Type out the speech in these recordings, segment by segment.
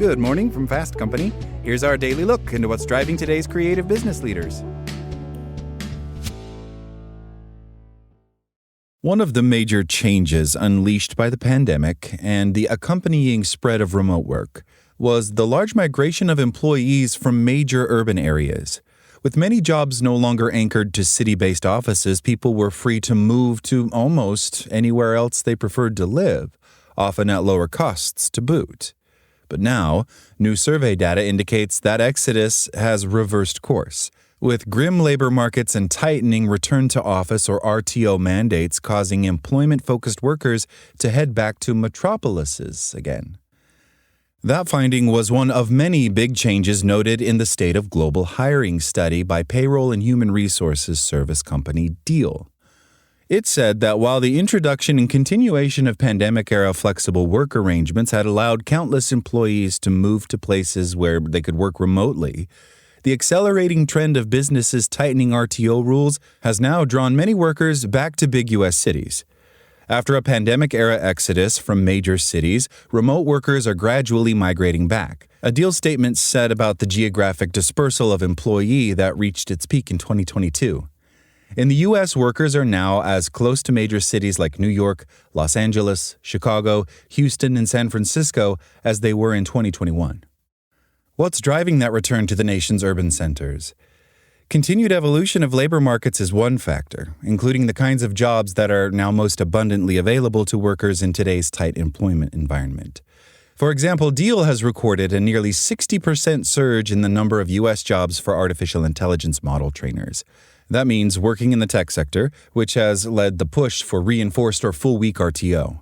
Good morning from Fast Company. Here's our daily look into what's driving today's creative business leaders. One of the major changes unleashed by the pandemic and the accompanying spread of remote work was the large migration of employees from major urban areas. With many jobs no longer anchored to city-based offices, people were free to move to almost anywhere else they preferred to live, often at lower costs to boot. But now, new survey data indicates that exodus has reversed course, with grim labor markets and tightening return-to-office or RTO mandates causing employment-focused workers to head back to metropolises again. That finding was one of many big changes noted in the State of Global Hiring study by payroll and human resources service company Deel. It said that while the introduction and continuation of pandemic-era flexible work arrangements had allowed countless employees to move to places where they could work remotely, the accelerating trend of businesses tightening RTO rules has now drawn many workers back to big U.S. cities. After a pandemic-era exodus from major cities, remote workers are gradually migrating back. A Deel statement said about the geographic dispersal of employee that reached its peak in 2022. In the U.S., workers are now as close to major cities like New York, Los Angeles, Chicago, Houston, and San Francisco as they were in 2021. What's driving that return to the nation's urban centers? Continued evolution of labor markets is one factor, including the kinds of jobs that are now most abundantly available to workers in today's tight employment environment. For example, Deel has recorded a nearly 60% surge in the number of U.S. jobs for artificial intelligence model trainers. That means working in the tech sector, which has led the push for reinforced or full-week RTO.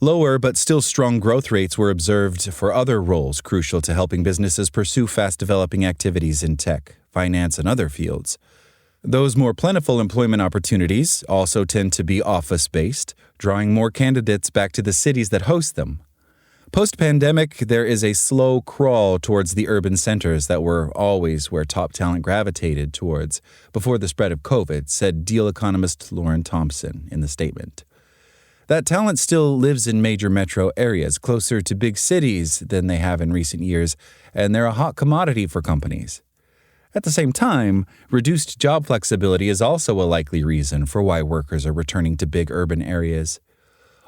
Lower but still strong growth rates were observed for other roles crucial to helping businesses pursue fast-developing activities in tech, finance, and other fields. Those more plentiful employment opportunities also tend to be office-based, drawing more candidates back to the cities that host them. Post-pandemic, there is a slow crawl towards the urban centers that were always where top talent gravitated towards before the spread of COVID, said Deel economist Lauren Thompson in the statement. That talent still lives in major metro areas, closer to big cities than they have in recent years, and they're a hot commodity for companies. At the same time, reduced job flexibility is also a likely reason for why workers are returning to big urban areas.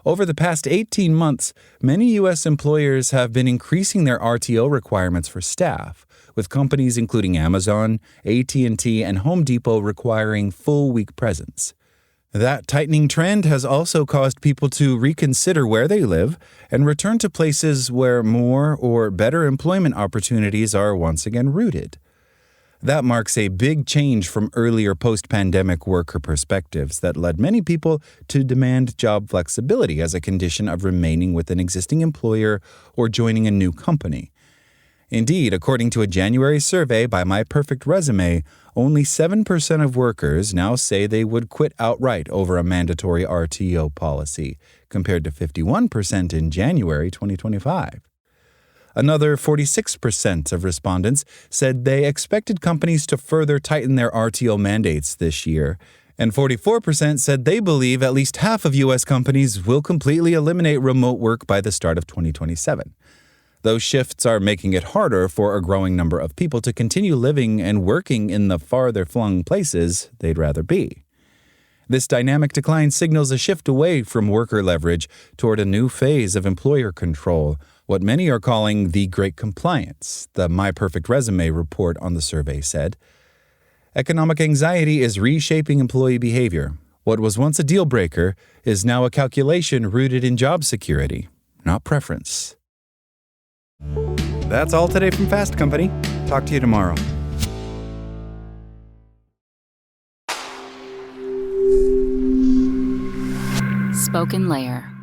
Over the past 18 months, many U.S. employers have been increasing their RTO requirements for staff, with companies including Amazon, AT&T, and Home Depot requiring full-week presence. That tightening trend has also caused people to reconsider where they live and return to places where more or better employment opportunities are once again rooted. That marks a big change from earlier post-pandemic worker perspectives that led many people to demand job flexibility as a condition of remaining with an existing employer or joining a new company. Indeed, according to a January survey by My Perfect Resume, only 7% of workers now say they would quit outright over a mandatory RTO policy, compared to 51% in January 2025. Another 46% of respondents said they expected companies to further tighten their RTO mandates this year, and 44% said they believe at least half of U.S. companies will completely eliminate remote work by the start of 2027. Those shifts are making it harder for a growing number of people to continue living and working in the farther-flung places they'd rather be. This dynamic decline signals a shift away from worker leverage toward a new phase of employer control, what many are calling the Great Compliance, the My Perfect Resume report on the survey said. Economic anxiety is reshaping employee behavior. What was once a deal breaker is now a calculation rooted in job security, not preference. That's all today from Fast Company. Talk to you tomorrow. SpokenLayer.